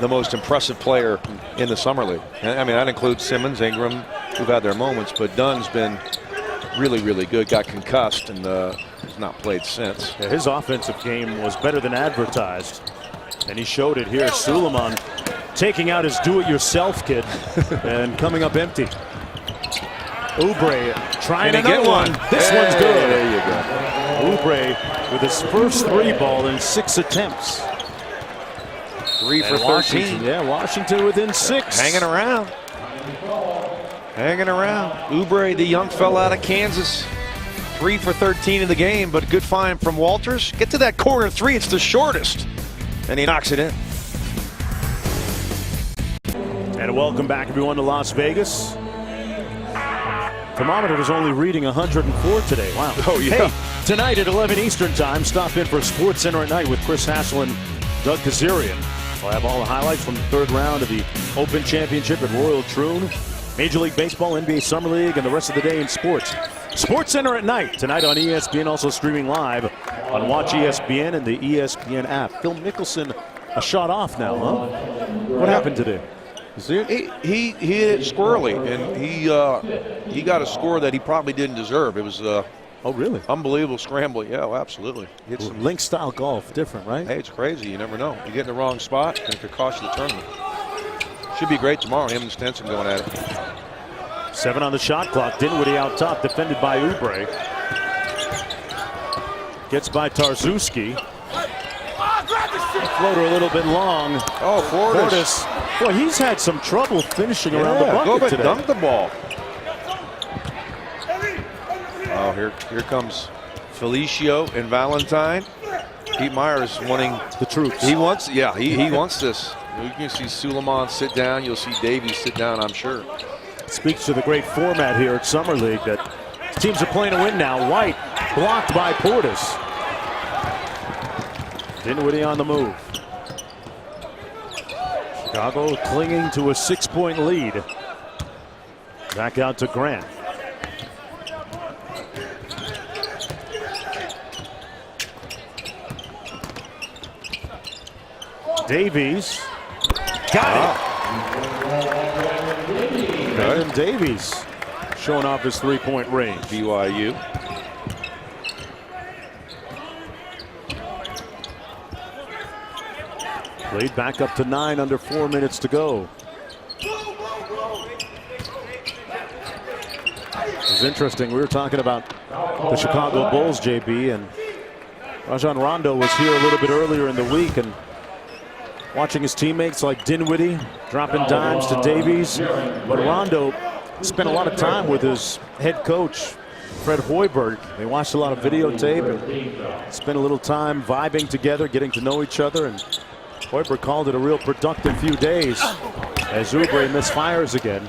the most impressive player in the summer league. I mean, that includes Simmons, Ingram, who've had their moments, but Dunn's been really, really good. Got concussed and has not played since. Yeah, his offensive game was better than advertised, and he showed it here. Suleiman taking out his do-it-yourself kid and coming up empty. Oubre trying to get one. This one's good. There you go. Oubre with his first 3 ball in 6 attempts. 3 for 13. Yeah, Washington within 6. Hanging around. Hanging around. Oubre, the young fella out of Kansas. 3 for 13 in the game, but good find from Walters. Get to that corner 3. It's the shortest. And he knocks it in. And welcome back, everyone, to Las Vegas. Thermometer is only reading 104 today. Wow. Oh, yeah. Hey, tonight at 11 Eastern Time, stop in for Sports Center at Night with Chris Hassel and Doug Kazarian. We'll have all the highlights from the 3rd round of the Open Championship at Royal Troon, Major League Baseball, NBA Summer League, and the rest of the day in sports. Sports Center at Night, tonight on ESPN, also streaming live on Watch ESPN and the ESPN app. Phil Mickelson, a shot off now, huh? What happened today? You see it? He hit it squirrely, and he got a score that he probably didn't deserve. It was oh, really? Unbelievable scramble. Yeah, well, absolutely. Hit some link style golf, different, right? Hey, it's crazy. You never know. You get in the wrong spot, and it could cost you the tournament. Should be great tomorrow. Him and Stenson going at it. 7 on the shot clock. Dinwiddie out top, defended by Oubre. Gets by Tarczewski. Floater a little bit long. Oh, Fortis. Boy, he's had some trouble finishing around the bucket go but today. Dunk the ball. Oh, here comes Felicio and Valentine. Pete Myers wanting the troops. He wants, yeah, he wants this. You can see Suleiman sit down. You'll see Davies sit down, I'm sure. Speaks to the great format here at Summer League that teams are playing to win now. White blocked by Portis. Dinwiddie on the move. Chicago clinging to a 6-point lead. Back out to Grant. Davies. Got it. Brandon Davies showing off his 3-point range. BYU. Played back up to 9 under 4 minutes to go. It was interesting. We were talking about the Chicago Bulls, JB, and Rajon Rondo was here a little bit earlier in the week, and watching his teammates like Dinwiddie dropping dimes to Davies. But Rondo spent a lot of time with his head coach, Fred Hoiberg. They watched a lot of videotape and spent a little time vibing together, getting to know each other. And Hoiberg called it a real productive few days as Oubre misfires again.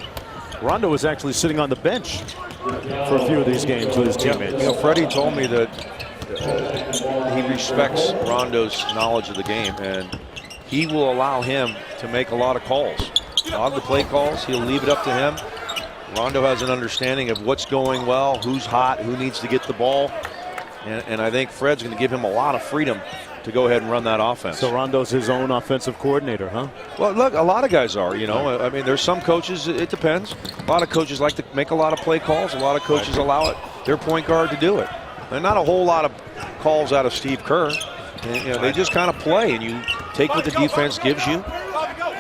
Rondo was actually sitting on the bench for a few of these games with his teammates. You know, Freddie told me that he respects Rondo's knowledge of the game, and he will allow him to make a lot of calls. A lot of the play calls, he'll leave it up to him. Rondo has an understanding of what's going well, who's hot, who needs to get the ball. And I think Fred's going to give him a lot of freedom to go ahead and run that offense. So Rondo's his own offensive coordinator, huh? Well, look, a lot of guys are, you know. I mean, there's some coaches, it depends. A lot of coaches like to make a lot of play calls. A lot of coaches allow their point guard to do it. And not a whole lot of calls out of Steve Kerr. And, you know, they just kind of play, and you take what the defense gives you.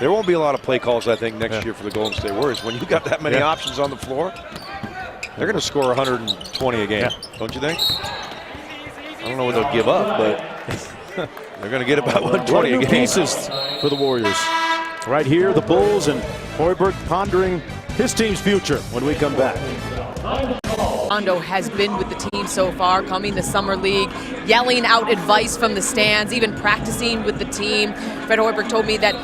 There won't be a lot of play calls, I think, next year for the Golden State Warriors. When you got that many options on the floor, they're going to score 120 a game, don't you think? I don't know what they'll give up, but they're going to get about 120 a game. Pieces for the Warriors. Right here, the Bulls and Hoiberg pondering his team's future when we come back. Rondo has been with the team so far, coming to Summer League, yelling out advice from the stands, even practicing with the team. Fred Hoiberg told me that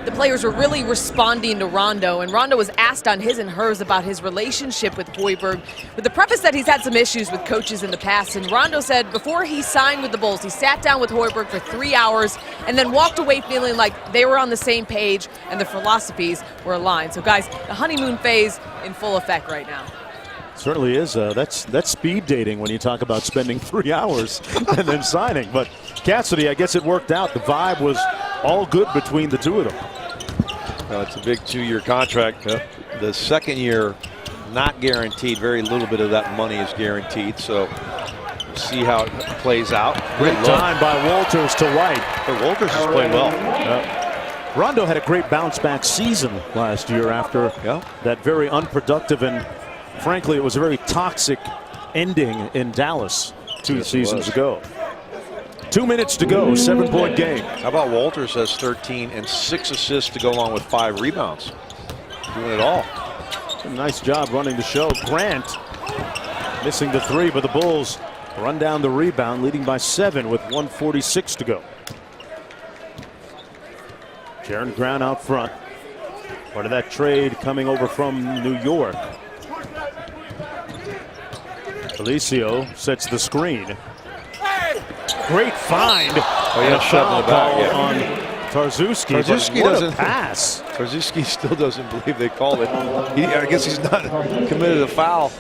the players were really responding to Rondo, and Rondo was asked on his and hers about his relationship with Hoiberg, with the preface that he's had some issues with coaches in the past. And Rondo said before he signed with the Bulls, he sat down with Hoiberg for 3 hours and then walked away feeling like they were on the same page and the philosophies were aligned. So guys, the honeymoon phase in full effect right now. Certainly is. That's speed dating when you talk about spending 3 hours and then signing. But Cassidy, I guess it worked out. The vibe was all good between the two of them. It's a big 2-year contract. The second year, not guaranteed. Very little bit of that money is guaranteed. So we'll see how it plays out. Great time by Walters to White. But Walters has played well. Rondo had a great bounce-back season last year after that very unproductive and, frankly, it was a very toxic ending in Dallas 2 seasons ago. 2 minutes to go, 7-point game. How about Walters has 13 and 6 assists to go along with 5 rebounds. Doing it all. A nice job running the show. Grant missing the 3, but the Bulls run down the rebound, leading by 7 with 1:46 to go. Jaren Brown out front. Part of that trade coming over from New York. Felicio sets the screen. Great find. Foul call on Tarczewski. Tarczewski doesn't pass. Tarczewski still doesn't believe they called it. I guess he's not committed a foul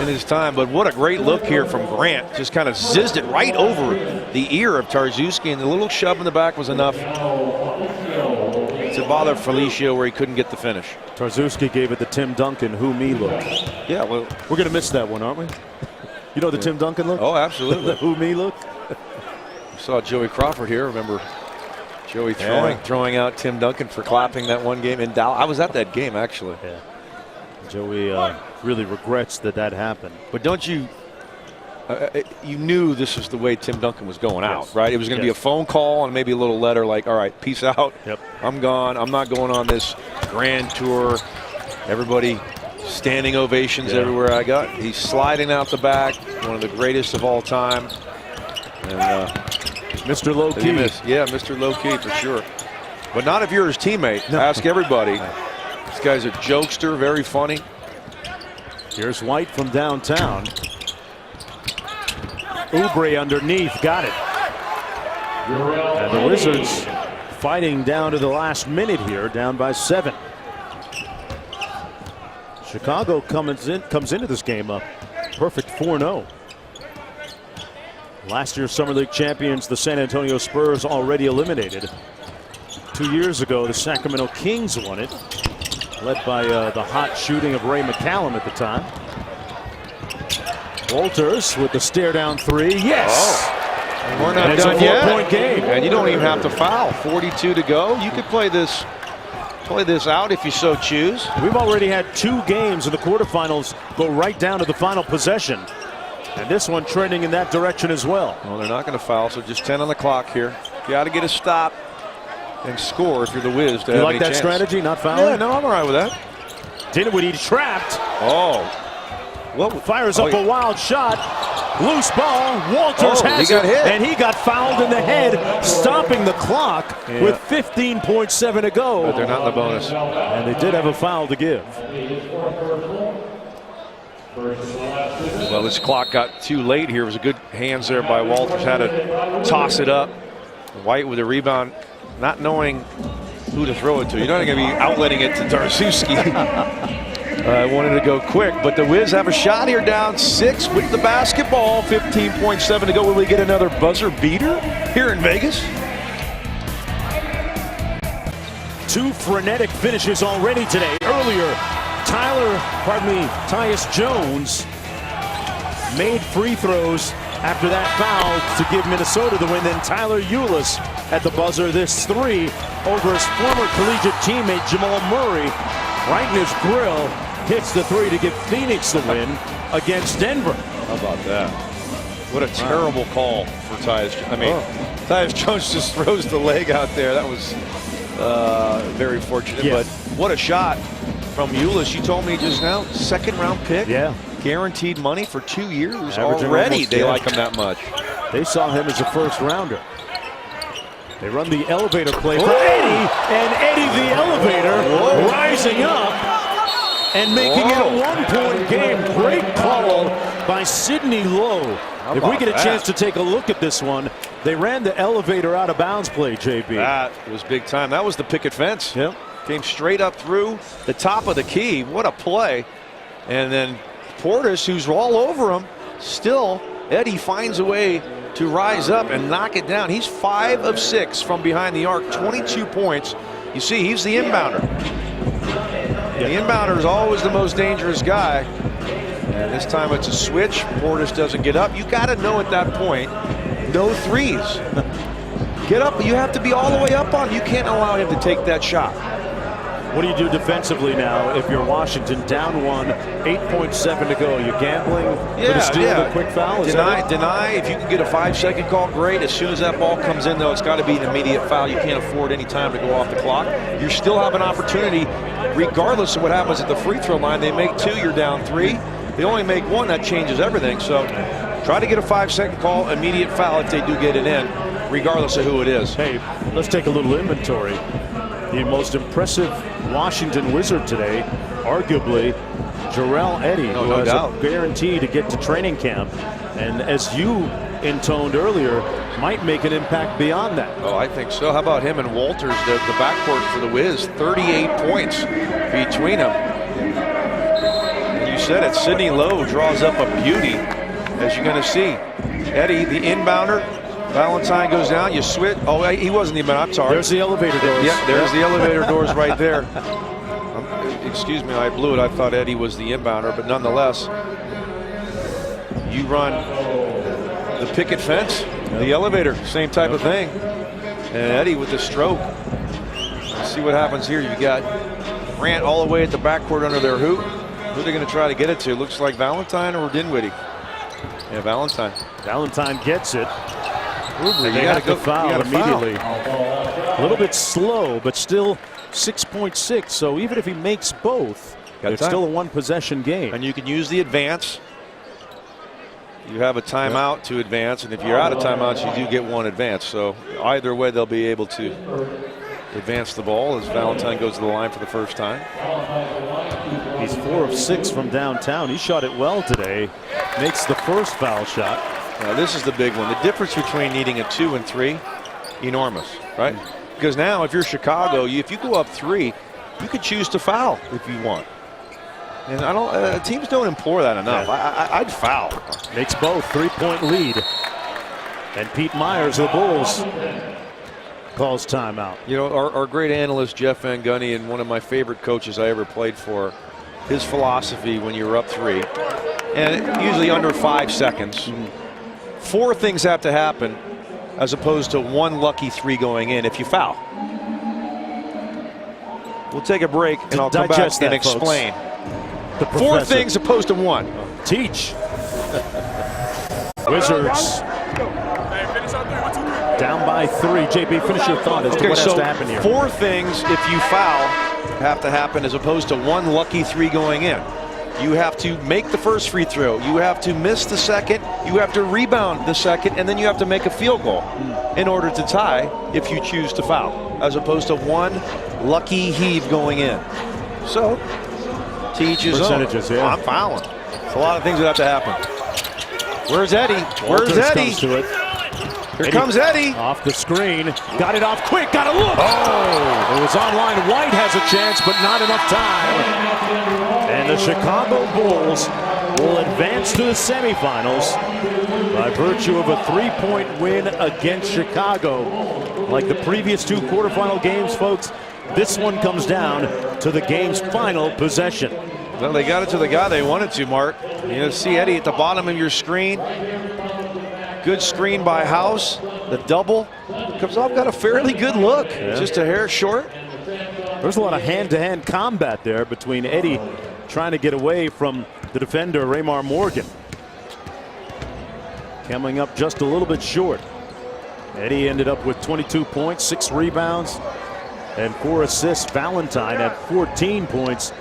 in his time, but what a great look here from Grant. Just kind of zizzed it right over the ear of Tarczewski, and the little shove in the back was enough to bother Felicio where he couldn't get the finish. Tarczewski gave it the Tim Duncan who me look. Yeah, well, we're going to miss that one, aren't we? You know the Tim Duncan look? Oh, absolutely. The who me look? Saw Joey Crawford here. Remember Joey throwing out Tim Duncan for clapping that one game in Dallas. I was at that game, actually. Yeah. Joey really regrets that happened. But don't you you knew this was the way Tim Duncan was going out, right? It was going to be a phone call and maybe a little letter like, all right, peace out. I'm gone. I'm not going on this grand tour. Everybody standing ovations everywhere I got. He's sliding out the back, one of the greatest of all time. And Mr. Low Key. Yeah, Mr. Low Key for sure. But not if you're his teammate. No. Ask everybody. This guy's a jokester, very funny. Here's White from downtown. Oubre underneath, got it. And the Wizards fighting down to the last minute here, down by 7. Chicago comes into this game up perfect 4-0. Last year's Summer League champions, the San Antonio Spurs, already eliminated. 2 years ago, the Sacramento Kings won it, led by the hot shooting of Ray McCallum at the time. Walters with the stare down 3. Yes! Oh. We're not done yet. 4-point game. And you don't even have to foul. 42 to go. You could play this out if you so choose. We've already had 2 games in the quarterfinals go right down to the final possession. And this one trending in that direction as well. Well, they're not going to foul, so just 10 on the clock here. You got to get a stop and score if you're the Wiz to you have like any that chance. strategy, not fouling? Yeah, no, I'm all right with that. Dinwiddie trapped. Oh. Well, fires up a wild shot. Loose ball. Walters has got hit. And he got fouled in the head, stopping the clock with 15.7 to go. But they're not in the bonus. And they did have a foul to give. Well, this clock got too late here. It was a good hands there by Walters. Had to toss it up. White with a rebound, not knowing who to throw it to. You're not going to be outletting it to Tarczewski. I wanted to go quick, but the Wiz have a shot here, down 6 with the basketball. 15.7 to go. Will we get another buzzer beater here in Vegas? 2 frenetic finishes already today. Earlier, Tyus Jones made free throws after that foul to give Minnesota the win. Then Tyler Ulis at the buzzer. This 3 over his former collegiate teammate Jamal Murray, right in his grill. Hits the 3 to give Phoenix the win against Denver. How about that? What a terrible call for Tyus. I mean, Tyus Jones just throws the leg out there. That was very fortunate. But what a shot from Ulis. You told me just now, 2nd round pick. Yeah. Guaranteed money for 2 years. Averaging already. They like him that much. They saw him as a 1st rounder. They run the elevator play for Eddie, and Eddie the elevator rising up and making it a 1-point game. Great call by Sidney Lowe. If we get a chance to take a look at this one, they ran the elevator out of bounds play, JB. That was big time. That was the picket fence. Yep. Came straight up through the top of the key. What a play. And then Portis, who's all over him, still, Eddie finds a way to rise up and knock it down. He's 5 of 6 from behind the arc, 22 points. You see, he's the inbounder. The inbounder is always the most dangerous guy. And this time it's a switch. Portis doesn't get up. You got to know at that point, no threes. Get up. You have to be all the way up on him. You can't allow him to take that shot. What do you do defensively now if you're Washington down 1, 8.7 to go? You're gambling for the steal, the quick foul? Deny. If you can get a 5-second call, great. As soon as that ball comes in, though, it's got to be an immediate foul. You can't afford any time to go off the clock. You still have an opportunity, regardless of what happens at the free throw line. They make 2, you're down 3. They only make 1, that changes everything. So try to get a 5-second call, immediate foul if they do get it in, regardless of who it is. Hey, let's take a little inventory. The most impressive Washington Wizard today, arguably, Jarrell Eddy, who has a guarantee to get to training camp. And as you intoned earlier, might make an impact beyond that. Oh, I think so. How about him and Walters, the backcourt for the Wiz? 38 points between them. And you said it, Sidney Lowe draws up a beauty, as you're going to see. Eddy, the inbounder. Valentine goes down, you switch. Oh, he wasn't even, I'm sorry. There's the elevator doors. Yeah, there's the elevator doors right there. Excuse me, I blew it. I thought Eddy was the inbounder, but nonetheless, you run the picket fence, the elevator, same type of thing. And Eddy with the stroke. Let's see what happens here. You got Grant all the way at the backcourt under their hoop. Who are they going to try to get it to? Looks like Valentine or Dinwiddie. Yeah, Valentine. Valentine gets it. They got to foul immediately. A little bit slow, but still 6.6. So even if he makes both, it's still a 1-possession game. And you can use the advance. You have a timeout to advance, and if you're out of timeouts, you do get 1 advance. So either way, they'll be able to advance the ball as Valentine goes to the line for the first time. He's 4 of 6 from downtown. He shot it well today. Makes the first foul shot. Now this is the big one. The difference between needing a 2 and 3, enormous, right? Because now if you're Chicago, if you go up 3, you could choose to foul if you want. And I don't. Teams don't implore that enough. Yeah. I'd foul. Makes both. 3-point lead. And Pete Myers of the Bulls calls timeout. You know, our great analyst Jeff Van Gundy, and one of my favorite coaches I ever played for, his philosophy when you're up 3, and usually under 5 seconds. 4 things have to happen as opposed to 1 lucky 3 going in if you foul. We'll take a break and I'll come back and explain. 4 things opposed to 1. Teach. Wizards down by 3. JB, finish your thought as to what has to happen here. 4 things if you foul have to happen as opposed to 1 lucky 3 going in. You have to make the first free throw. You have to miss the second. You have to rebound the second, and then you have to make a field goal in order to tie if you choose to foul, as opposed to 1 lucky heave going in. So, to each his own. Yeah. I'm fouling. It's a lot of things that have to happen. Where's Eddy? Where's Eddy? Here comes Eddy. Off the screen. Got it off quick. Got a look. Oh! It was online. White has a chance, but not enough time. And the Chicago Bulls will advance to the semifinals by virtue of a 3-point win against Chicago. Like the previous 2 quarterfinal games, folks, this one comes down to the game's final possession. Well, they got it to the guy they wanted to, Mark. You see Eddy at the bottom of your screen. Good screen by House. The double comes off, got a fairly good look. Just a hair short. There's a lot of hand-to-hand combat there between Eddy trying to get away from the defender, Raymar Morgan. Coming up just a little bit short. Eddy ended up with 22 points, 6 rebounds, and 4 assists. Valentine had 14 points